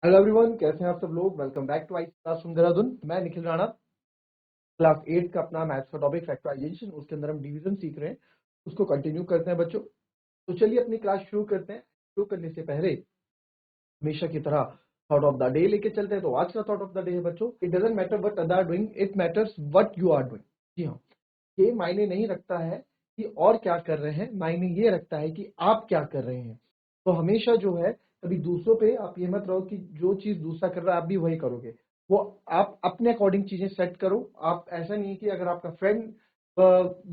Hello everyone, कैसे हैं आप सब लोग। Welcome back to I class from Dehradun. मैं निखिल राणा। क्लास 8 का अपना मैथ्स का टॉपिक फैक्टराइजेशन, उसके अंदर हम डिवीजन सीख रहे हैं, उसको कंटिन्यू करते हैं बच्चों। तो चलिए अपनी क्लास शुरू करते हैं। शुरू करने से पहले हमेशा की तरह थॉट ऑफ द डे लेके चलते हैं। तो आज का थॉट ऑफ द डे है बच्चों, it doesn't matter what other are doing, it matters what you are doing. जी हाँ, ये मायने नहीं रखता है कि और क्या कर रहे हैं, मायने ये रखता है कि आप क्या कर रहे हैं। तो हमेशा जो है, कभी दूसरों पे आप ये मत रहो कि जो चीज दूसरा कर रहा है आप भी वही करोगे। वो आप अपने अकॉर्डिंग चीजें सेट करो। आप ऐसा नहीं है कि अगर आपका फ्रेंड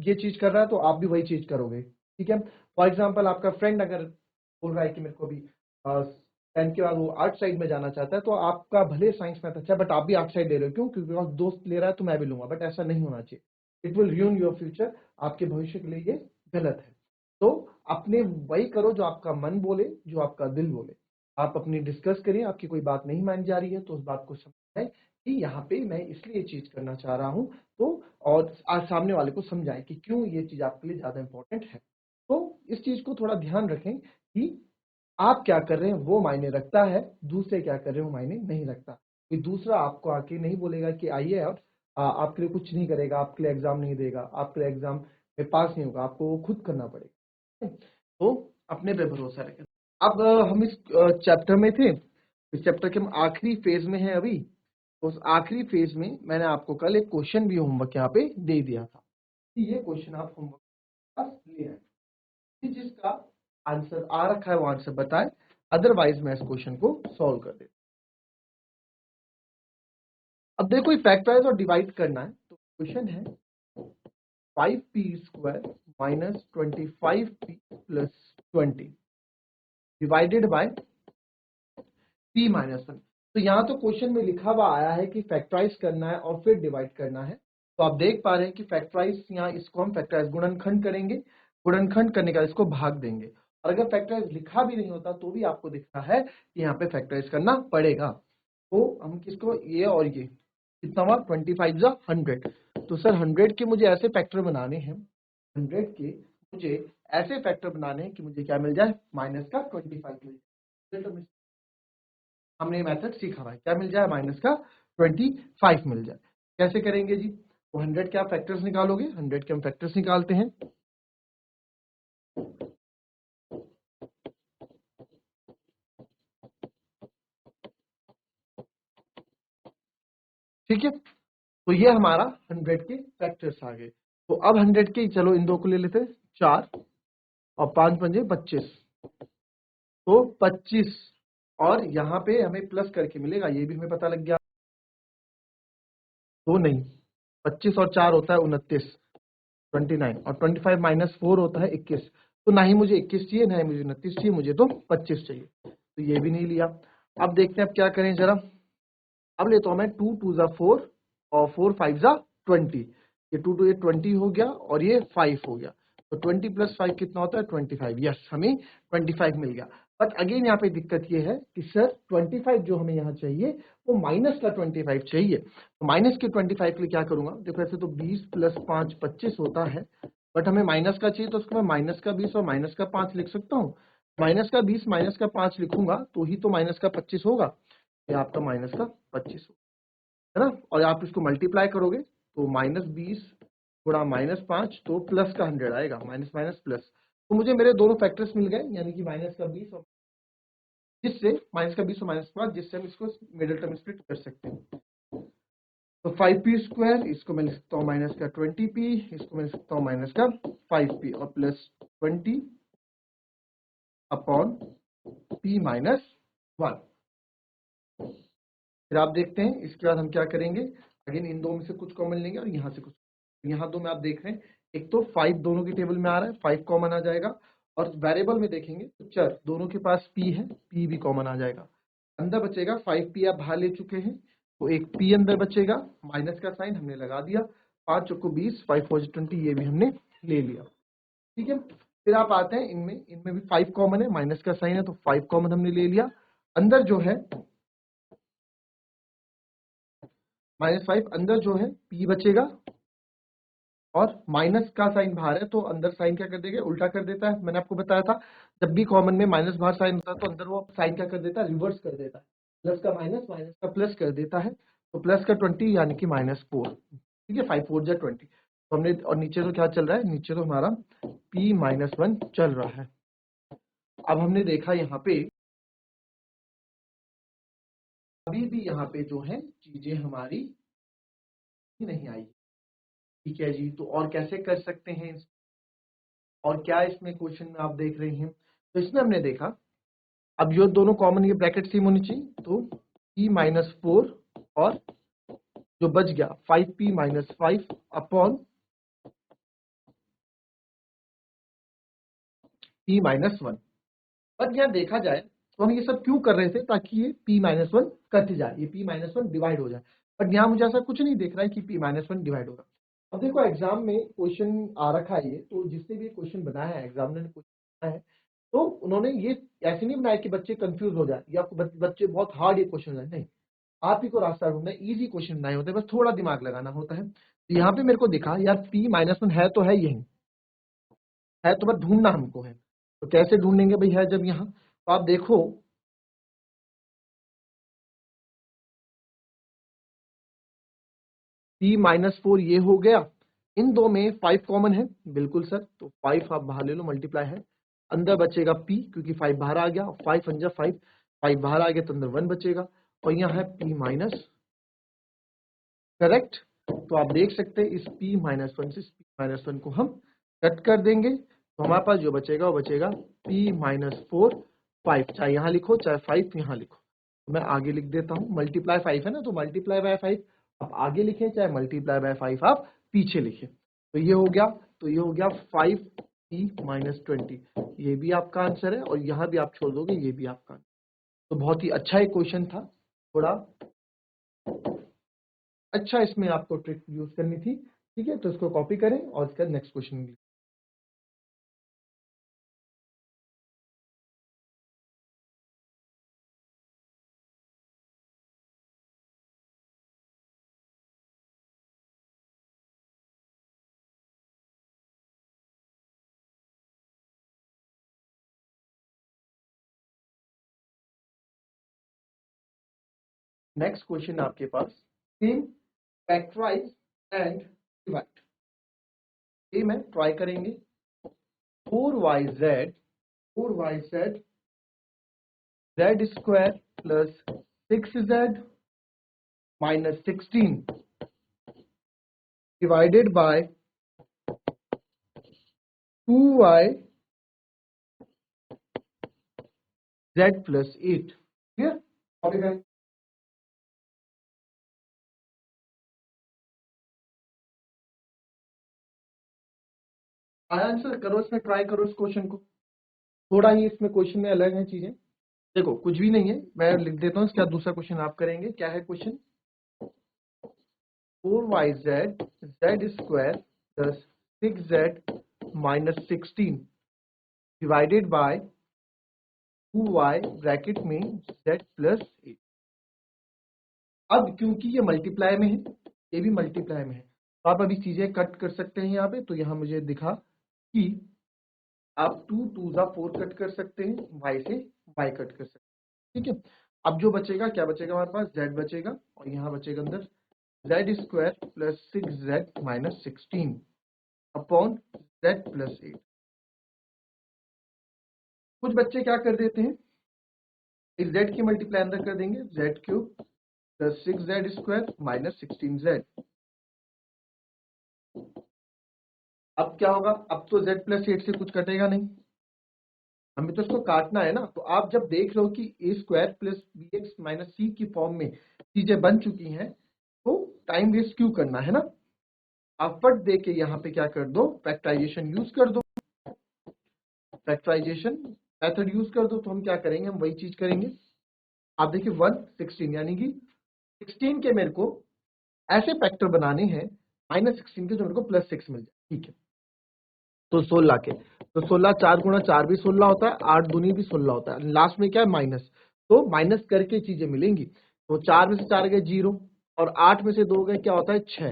ये चीज कर रहा है तो आप भी वही चीज करोगे। ठीक है। फॉर एग्जाम्पल, आपका फ्रेंड अगर बोल रहा है कि मेरे को भी 10th के बाद वो आर्ट साइड में जाना चाहता है, तो आपका भले साइंस मैथ अच्छा है बट आप भी आर्ट साइड ले रहे हो। क्यों? क्योंकि दोस्त ले रहा है तो मैं भी लूंगा। बट ऐसा नहीं होना चाहिए। It will ruin your future. आपके भविष्य के लिए ये गलत है। तो अपने वही करो जो आपका मन बोले, जो आपका दिल बोले। आप अपनी डिस्कस करिए। आपकी कोई बात नहीं मानी जा रही है तो उस बात को समझाएं कि यहाँ पे मैं इसलिए चीज करना चाह रहा हूँ। तो और आज सामने वाले को समझाएं कि क्यों ये चीज आपके लिए ज्यादा इंपॉर्टेंट है। तो इस चीज को थोड़ा ध्यान रखें कि आप क्या कर रहे हैं वो मायने रखता है, दूसरे क्या कर रहे हैं वो मायने नहीं रखता। कोई दूसरा आपको आके नहीं बोलेगा कि आइए और आपके लिए कुछ नहीं करेगा, आपके लिए एग्जाम नहीं देगा, आपके लिए एग्जाम में पास नहीं होगा, आपको वो खुद करना पड़ेगा। तो अपने पे भरोसा रखें। अब हम इस चैप्टर में थे। इस चैप्टर के हम आखिरी फेज में हैं अभी। तो उस आखिरी फेज में मैंने आपको कल एक क्वेश्चन भी होमवर्क यहाँ पे दे दिया था कि ये क्वेश्चन आप होमवर्क पास ले आए कि जिसका आंसर आ रखा है वो आंसर बताए, अदरवाइज मैं इस क्वेश्चन को सॉल्व कर देता। अब देखो, फैक्टराइज और डिवाइड करना है। तो क्वेश्चन है 5p² minus 25p plus 20 divided by p minus 1। तो यहाँ तो क्वेश्चन में लिखा हुआ आया है कि फैक्टराइज करना है और फिर डिवाइड करना है। तो आप देख पा रहे हैं कि फैक्टराइज, यहाँ इसको हम फैक्टराइज गुणनखंड करेंगे। गुणनखंड करने का इसको भाग देंगे। और अगर फैक्टराइज लिखा भी नहीं होता तो भी आपको दिख रहा है कि यहाँ पे फैक्टराइज करना पड़ेगा। तो हम किसको, ये और ये कितना हुआ, 25 जा 100। तो सर 100 के मुझे ऐसे फैक्टर बनाने हैं, 100 के मुझे ऐसे फैक्टर बनाने हैं कि मुझे क्या मिल जाए, माइनस का 25 मिल जाए। हमने ये मेथड सीखा हुआ है, क्या मिल जाए, माइनस का 25 मिल जाए। कैसे करेंगे जी? तो 100 के आप फैक्टर्स निकालोगे। 100 के हम फैक्टर्स निकालते हैं। ठीक है। तो ये हमारा 100 के फैक्टर्स आ गए। तो अब 100 के, चलो इन दो को ले लेते हैं, 4 और 5 पंजे 25। तो 25 और यहाँ पे हमें प्लस करके मिलेगा, ये भी हमें पता लग गया। तो नहीं, 25 और 4 होता है 29, 29 और 25 माइनस 4 होता है 21। तो ना ही मुझे 21 चाहिए, ना ही मुझे 29 चाहिए, मुझे तो 25 चाहिए। तो ये भी नहीं लिया। अब देखते हैं अब क्या करें जरा। अब लेता हूं मैं 2 2 जा 4 और 4 5 जा 20। ये 2 2 ये 20 हो गया और ये 5 हो गया। तो 20 प्लस 5 कितना होता है, 25। यस, हमें 25 मिल गया। बट अगेन यहाँ पे दिक्कत ये है कि सर 25 जो हमें यहाँ चाहिए वो माइनस का 25 चाहिए। तो माइनस के 25 के लिए क्या करूंगा, देखो ऐसे तो 20 प्लस 5 25 होता है। बट हमें माइनस का चाहिए तो उसको मैं माइनस का 20 और माइनस का 5 लिख सकता हूँ। माइनस का 20 माइनस का 5 लिखूंगा तो ही तो माइनस का 25 होगा। ये आपका माइनस का 25 है ना। और आप इसको मल्टीप्लाई करोगे तो -20 गुणा -5 तो प्लस का 100 आएगा, माइनस माइनस प्लस। तो मुझे मेरे दोनों फैक्टर्स मिल गए, यानी कि माइनस का 20 और जिससे माइनस का 20 और माइनस 5, जिससे हम इसको मिडिल टर्म स्प्लिट कर सकते हैं। तो 5p², इसको मैं लिख सकता हूँ माइनस का 20p, इसको मैं लिख सकता हूँ माइनस का 5p और प्लस 20 अपॉन p माइनस 1। फिर आप देखते हैं इसके बाद हम क्या करेंगे। अगेन इन दो में से कुछ कॉमन लेंगे और यहाँ से कुछ। यहाँ दो में आप देख रहे हैं, एक तो 5 दोनों की टेबल में आ रहा है, 5 कॉमन आ जाएगा। और वेरिएबल में देखेंगे तो चर दोनों के पास p है, p भी कॉमन आ जाएगा। अंदर बचेगा 5p, आप बाहर ले चुके हैं तो एक p अंदर बचेगा, माइनस का साइन हमने लगा दिया। 5 चौको 20, 5 4 20, ये भी हमने ले लिया। ठीक है। फिर आप आते हैं इनमें, इनमें भी 5 कॉमन है, माइनस का साइन है तो 5 कॉमन हमने ले लिया। अंदर जो है -5, अंदर जो है p बचेगा और माइनस का साइन बाहर है तो अंदर साइन क्या कर देगा, उल्टा कर देता है। मैंने आपको बताया था जब भी कॉमन में माइनस बाहर साइन होता है तो अंदर वो साइन क्या कर देता है, रिवर्स कर देता है। प्लस का माइनस, माइनस का प्लस कर देता है, तो प्लस का 20 यानी कि -4। ठीक है, 5 4 जा 20। तो हमने, और नीचे तो क्या चल रहा है, नीचे तो हमारा p-1 चल रहा है। अब हमने देखा यहाँ पे अभी भी यहाँ पे जो है चीजें हमारी नहीं आई। ठीक है जी, तो और कैसे कर सकते हैं, और क्या इसमें क्वेश्चन में आप देख रहे हैं, तो इसमें हमने देखा अब ये दोनों कॉमन, ये ब्रैकेट सेम होनी चाहिए, तो p-4 और जो बच गया 5p-5 अपॉन p-1। पर यहाँ देखा जाए तो हम ये सब क्यों कर रहे थे, ताकि ये p-1 कट जाए, ये p-1 डिवाइड हो जाए। बट यहाँ मुझे ऐसा कुछ नहीं दिख रहा है कि p-1 डिवाइड होगा। अब देखो एग्जाम में क्वेश्चन आ रखा है ये, तो जिसने भी क्वेश्चन बनाया है, एग्जामिनर ने क्वेश्चन बनाया है, तो उन्होंने ये ऐसे नहीं बनाया कि बच्चे कंफ्यूज हो जाए या बच्चे बहुत हार्ड ये क्वेश्चन है, नहीं, आप ही को रास्ता ढूंढना है, इजी क्वेश्चन बनाए होते हैं, बस थोड़ा दिमाग लगाना होता है। तो यहाँ पे मेरे को दिखा यार p-1 है तो है, यही है, तो बस ढूंढना हमको है। तो कैसे ढूंढेंगे भाई, है जब यहाँ, तो आप देखो p-4 ये हो गया, इन दो में 5 कॉमन है, बिल्कुल सर, तो 5 आप बाहर ले लो, मल्टीप्लाई है, अंदर बचेगा p क्योंकि 5 बाहर आ गया, 5 5 5, 5 बाहर आ गया तो अंदर 1 बचेगा, और यहाँ है p-, करेक्ट। तो आप देख सकते हैं इस p-1 से इस p-1 को हम कट कर देंगे, तो हमारे पास जो बचेगा वो बचेगा p-4 5, चाहे यहाँ लिखो चाहे 5 यहाँ लिखो, तो मैं आगे लिख देता हूँ, मल्टीप्लाई 5 है ना, तो मल्टीप्लाई बाय 5 आप आगे लिखें, चाहे मल्टीप्लाई बाय 5 आप पीछे लिखें, तो ये हो गया, तो ये हो गया 5p-20, ये भी आपका आंसर है, और यहाँ भी आप छोड़ दोगे, ये भी आपका आंसर। तो बहुत ही अच्छा एक क्वेश्चन था, थोड़ा अच्छा इसमें आपको ट्रिक यूज करनी थी। ठीक है, तो इसको कॉपी करें और इसका नेक्स्ट क्वेश्चन। नेक्स्ट क्वेश्चन आपके पास same, factorise and divide. Same है, ट्राई करेंगे। 4yz z square plus 6z minus 16 divided by 2y z plus 8। Clear, answer करो, इसमें ट्राई करो इस क्वेश्चन को, थोड़ा ही इसमें क्वेश्चन में अलग है चीजें। देखो कुछ भी नहीं है, मैं लिख देता हूँ, इसके बाद दूसरा क्वेश्चन आप करेंगे। क्या है question, 4yz z square plus 6z minus 16 divided by 2y bracket में z प्लस 8। अब क्योंकि ये मल्टीप्लाई में है, ये भी मल्टीप्लाई में है, तो आप अभी चीजें कट कर सकते हैं यहाँ पे। तो यहाँ मुझे दिखा कि आप 2 2 जा 4 कट कर सकते हैं, y से y कट कर सकते हैं। ठीक है, अब जो बचेगा, क्या बचेगा हमारे पास, z बचेगा, और यहाँ बचेगा अंदर z square plus 6z minus 16 upon z plus 8। कुछ बच्चे क्या कर देते हैं, इस z की मल्टीप्लाई अंदर कर देंगे, z cube plus 6z square minus 16z। अब क्या होगा, अब तो z प्लस 8 से कुछ कटेगा नहीं, हमें तो इसको काटना है ना। तो आप जब देख रहे हो कि A square plus B X minus C की फॉर्म में चीजें बन चुकी हैं, तो टाइम वेस्ट क्यों करना है ना, आप फट दे के यहाँ पे क्या कर दो, फैक्टराइजेशन यूज कर दो, फैक्टराइजेशन मेथड यूज कर दो। तो हम क्या करेंगे, हम वही चीज करेंगे। आप देखिए 116 यानी कि 16 के मेरे को ऐसे फैक्टर बनाने हैं -16 के जो मेरे को +6 मिल जाए। ठीक है, तो 16 के, तो 16 4 गुणा 4 भी 16 होता है, 8 दूनी भी 16 होता है, लास्ट में क्या है माइनस, तो माइनस करके चीजें मिलेंगी। तो 4 में से 4 गए 0, और 8 में से 2 गए क्या होता है 6,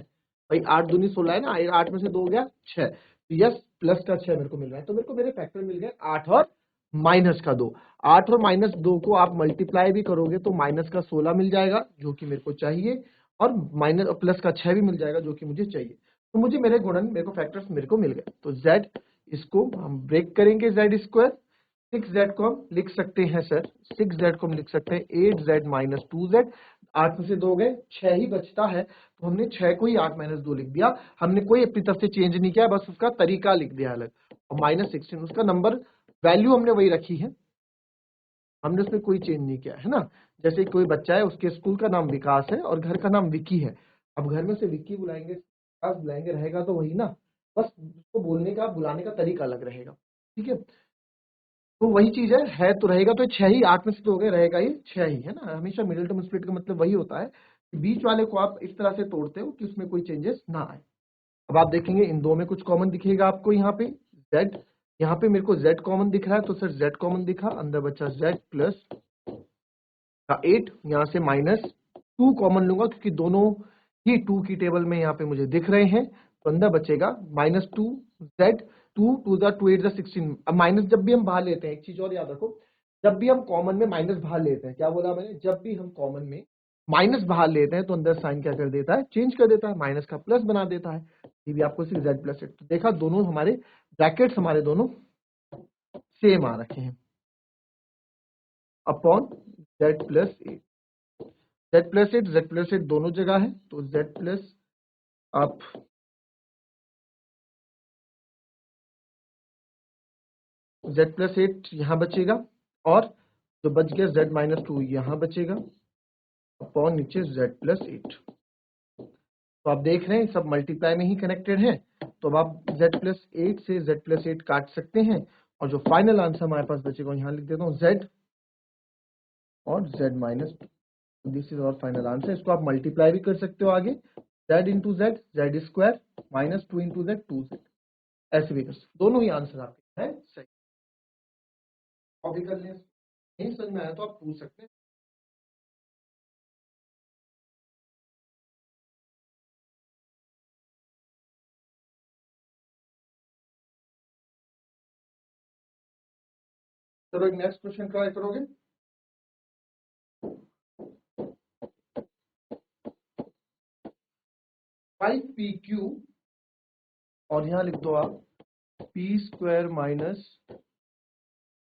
भाई 8 दूनी 16 है ना, 8 में से 2 गया 6, तो यस प्लस का 6 मेरे को मिल रहा है, तो मेरे को मेरे फैक्टर मिल गए 8 और माइनस का 2। 8 और माइनस 2 को आप मल्टीप्लाई भी करोगे तो माइनस का 16 मिल जाएगा जो कि मेरे को चाहिए, और माइनस प्लस का 6 भी मिल जाएगा जो कि मुझे चाहिए। तो मुझे मेरे गुणन, मेरे को फैक्टर्स मेरे को मिल गए। तो z, इसको हम ब्रेक करेंगे, z स्क्वायर। 6z को हम लिख सकते हैं सर, 6z को हम लिख सकते हैं 8z माइनस 2z। 8 में से 2 गए, 6 ही बचता है, तो हमने 6 को ही 8 माइनस 2 लिख दिया। हमने कोई अपनी तरफ से चेंज नहीं किया, बस उसका तरीका लिख दिया अलग। और -16 उसका नंबर वैल्यू हमने वही रखी है, हमने उसमें कोई चेंज नहीं किया है ना। जैसे कोई बच्चा है, उसके स्कूल का नाम विकास है और घर का नाम विक्की है, अब घर में से विक्की बुलाएंगे, विकास बुलाएंगे, रहेगा तो वही ना, बस उसको बोलने का, बुलाने का तरीका अलग रहेगा। ठीक है, तो वही चीज है तो रहेगा तो 6 ही, 8 में से तो हो गए, रहेगा ये 6 ही है ना। हमेशा मिडिल टर्म स्प्लिट का मतलब वही होता है कि बीच वाले को आप इस तरह से तोड़ते हो कि उसमें कोई चेंजेस ना आए। अब आप देखेंगे इन दो में कुछ कॉमन दिखेगा आपको, यहाँ पे z, यहाँ पे मेरे को z कॉमन दिख रहा है, तो सर z कॉमन दिखा, अंदर बचा z प्लस का 8, यहाँ से -2 कॉमन लूंगा क्योंकि दोनों ही 2 की टेबल में यहाँ पे मुझे दिख रहे हैं, तो अंदर बचेगा -2z, 2 2 2 8 16। अब माइनस जब भी हम बाहर लेते हैं, एक चीज और याद रखो, जब भी हम कॉमन में माइनस बाहर लेते हैं, क्या बोला मैंने, जब भी हम कॉमन में माइनस बाहर लेते हैं तो अंदर साइन क्या कर देता है, चेंज कर देता है, माइनस का प्लस बना देता है। ये भी आपको सिर्फ z प्लस 8, तो देखा दोनों हमारे ब्रैकेट्स हमारे दोनों सेम आ रखे हैं, upon z plus 8। z plus 8 दोनों जगह है, तो z प्लस आप z प्लस 8 यहाँ बचेगा, और जो बच गया z माइनस 2 यहाँ बचेगा, अपॉन नीचे z प्लस 8। तो आप देख रहे हैं सब मल्टीप्लाई में ही कनेक्टेड है, तो अब आप z प्लस 8 से z प्लस 8 काट सकते हैं, और जो फाइनल आंसर हमारे पास बचेगा यहाँ लिख देता हूँ z और z माइनस 2। दिस इज और फाइनल आंसर। इसको आप मल्टीप्लाई भी कर सकते हो आगे, z into Z, Z square minus 2 into Z 2z, ऐसे भी कर सकते, दोनों ही आंसर आपके हैं सही। कॉपी कर लें, नहीं समझ में आया तो आप पूछ सकते हैं। चलो एक नेक्स्ट क्वेश्चन ट्राई करोगे। 5pq, और यहाँ लिख दो आप p square minus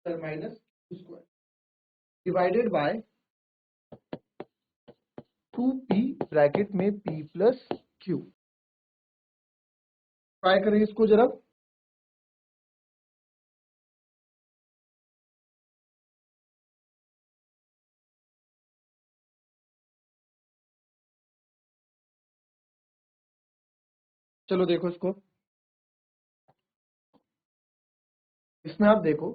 minus q square divided by 2p bracket में p प्लस q। ट्राई करेंगे इसको जरा। चलो देखो इसको, इसमें आप देखो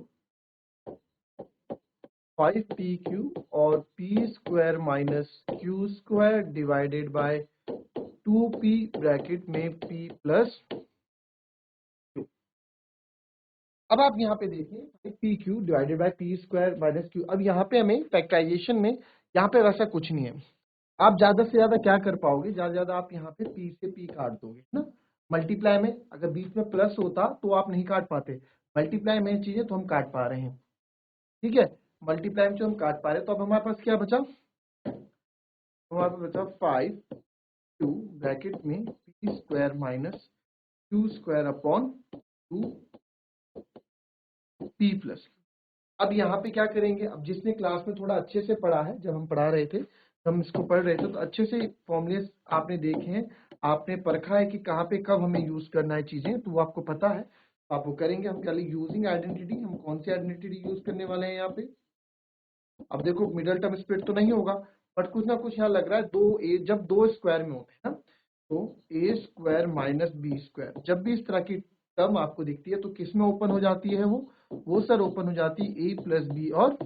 5pq और p square minus q square divided by 2p bracket में p प्लस q। अब आप यहाँ पे देखिए P Q divided by P square minus Q. अब यहाँ पे हमें फैक्टराइजेशन में यहाँ पे वैसा कुछ नहीं है, आप ज्यादा से ज्यादा क्या कर पाओगे, ज्यादा से ज्यादा आप यहाँ पे पी से पी काट दोगे ना। मल्टीप्लाई में अगर बीच में प्लस होता तो आप नहीं काट पाते, मल्टीप्लाई में चीजें तो हम काट पा रहे हैं। ठीक है, मल्टीप्लाई में जो हम काट पा रहे हैं, तो अब हमारे पास क्या बचा, हमारे पास बचा 5q ब्रैकेट में P square minus Q square upon 2p plus. अब यहाँ पे क्या करेंगे, अब जिसने क्लास में थोड़ा अच्छे से पढ़ा है, जब हम पढ़ा रहे थे, हम इसको पढ़ रहे थे, तो अच्छे से फॉर्मूले आपने देखे हैं, आपने परखा है कि कहाँ पे कब हमें यूज करना है चीजें, तो वो आपको पता है, तो आप वो करेंगे। हम कल यूजिंग आइडेंटिटी, हम कौन सी आइडेंटिटी यूज करने वाले हैं यहाँ पे। अब देखो मिडल टर्म स्प्लिट तो नहीं होगा, बट कुछ ना कुछ यहाँ लग रहा है, दो ए जब दो स्क्वायर में होते हैं ना, तो ए स्क्वायर माइनस बी स्क्वायर, जब भी इस तरह की टर्म आपको दिखती है तो किस में ओपन हो जाती है, वो सर ओपन हो जाती है ए प्लस बी और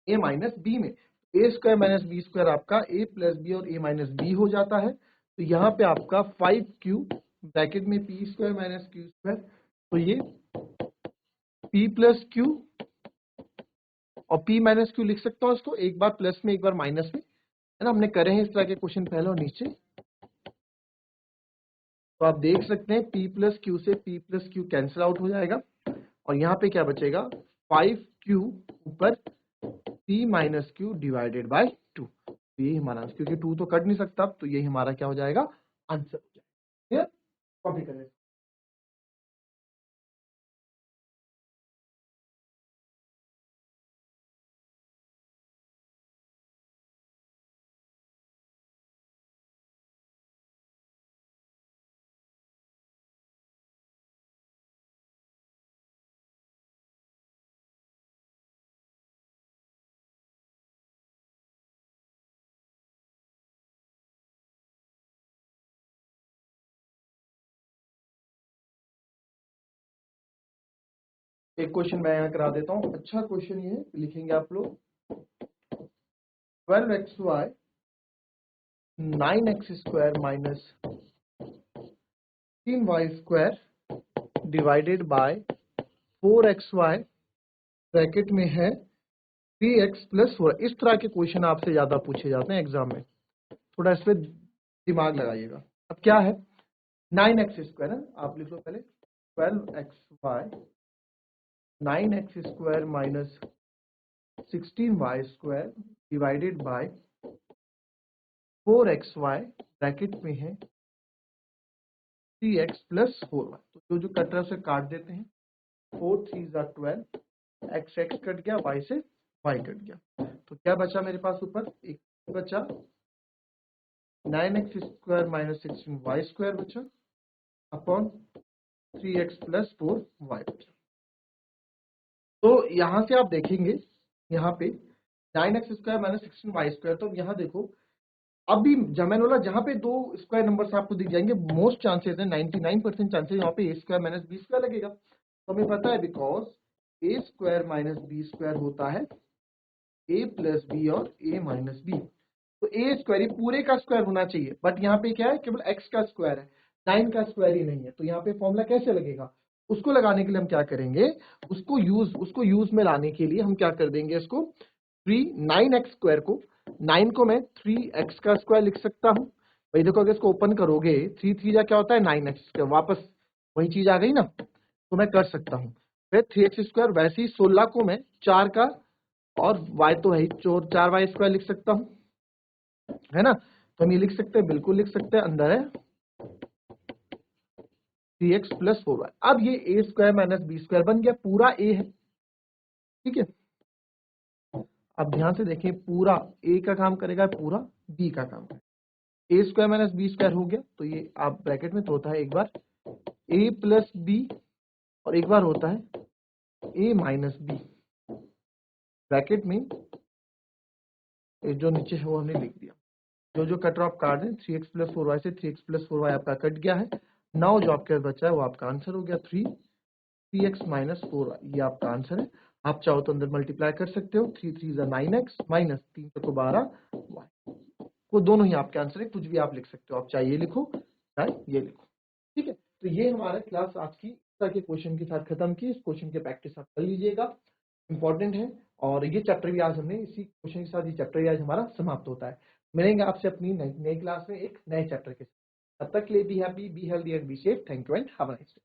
ए माइनस बी में। ए स्क्वायर माइनस बी स्क्वायर आपका ए प्लस बी और ए माइनस बी हो जाता है। तो यहाँ पे आपका 5q ब्रैकेट में P square minus Q square, तो ये p प्लस क्यू और p माइनस क्यू लिख सकता हूँ इसको, एक बार प्लस में एक बार माइनस में, है ना, हमने करे हैं इस तरह के क्वेश्चन पहले और नीचे। तो आप देख सकते हैं p प्लस क्यू से p plus Q cancel out हो जाएगा, और यहाँ पे क्या बचेगा 5q ऊपर p minus Q divided by 2। ये हमारा आंसर, क्योंकि 2 तो कट नहीं सकता, तो ये हमारा क्या हो जाएगा आंसर हो जाएगा। कॉपी करें। एक क्वेश्चन मैं यहाँ करा देता हूँ, अच्छा क्वेश्चन ये है, लिखेंगे आप लोग 12xy 9x square minus 3y square divided by 4xy bracket में है 3x प्लस 4। इस तरह के क्वेश्चन आपसे ज्यादा पूछे जाते हैं एग्जाम में, थोड़ा इस पे दिमाग लगाइएगा। अब क्या है 9x स्क्वायर है, आप लिख लो पहले 12xy 9x square minus 16y square divided by 4xy bracket में है 3x प्लस 4y। तो जो कट रहा है उसे काट देते हैं, 4 3 12, x x कट गया, y से y कट गया, तो क्या बचा मेरे पास ऊपर एक बचा 9x square minus 16y square बचा अपॉन 3x प्लस 4y बचा। तो यहां से आप देखेंगे यहाँ पे 9x square minus 16y square, तो यहाँ देखो अभी मैंने बोला जहां पे दो स्क्वायर नंबर्स आपको दिख जाएंगे मोस्ट चांसेस है 99% चांसेस यहाँ पे a square minus B square लगेगा। तो हमें पता है because a square minus B square होता है a प्लस बी और a माइनस बी, तो a स्क्वायर पूरे का स्क्वायर होना चाहिए, बट यहाँ पे क्या है केवल x का स्क्वायर है, 9 का स्क्वायर ही नहीं है। तो यहाँ पे फॉर्मूला कैसे लगेगा, उसको लगाने के लिए हम क्या करेंगे, उसको यूज में लाने के लिए हम क्या कर देंगे, इसको 9x स्क्वायर को 9 को मैं 3x का स्क्वायर लिख सकता हूँ। भाई देखो अगर इसको ओपन करोगे 3 3 जा क्या होता है 9x, वापस वही चीज आ गई ना, तो मैं कर सकता हूँ। फिर 3x स्क्वायर, वैसे ही 16 को मैं 4 का और y तो है 4y स्क्वायर लिख सकता हूँ, है ना। तो हम ये लिख सकते हैं, बिल्कुल लिख सकते हैं, अंदर है 3x प्लस 4y। अब ये a square minus B square बन गया, पूरा a है, ठीक है। अब ध्यान से देखिए, पूरा a का काम करेगा, पूरा b का काम करेगा। a square minus B square हो गया, तो ये आप ब्रैकेट में तो होता है एक बार a प्लस बी और एक बार होता है a माइनस बी, ब्रैकेट में जो नीचे है वो हमने लिख दिया। जो कट रहा आप काट दें, 3x प्लस 4y से 3x प्लस 4y आपका कट गया है। नाउ जो आपके पास बचा है वो आपका आंसर हो गया 3x माइनस 4y, ये आपका आंसर है। आप चाहो तो अंदर मल्टीप्लाई कर सकते हो, 3 3 9x माइनस 3 तो 12 y, वो दोनों ही आपके आंसर है, कुछ भी आप लिख सकते हो, आप चाहे ये लिखो चाहे ये लिखो, ठीक है। तो ये हमारा क्लास आज की तरह के क्वेश्चन के साथ खत्म की। इस क्वेश्चन के प्रैक्टिस आप कर लीजिएगा, इंपॉर्टेंट है। और ये चैप्टर भी आज हमने इसी क्वेश्चन के साथ, ये चैप्टर आज हमारा समाप्त होता है। मिलेंगे आपसे अपनी नई क्लास में एक नए चैप्टर के साथ। तब तक के लिए be happy, be healthy and be safe. Thank you and have a nice day.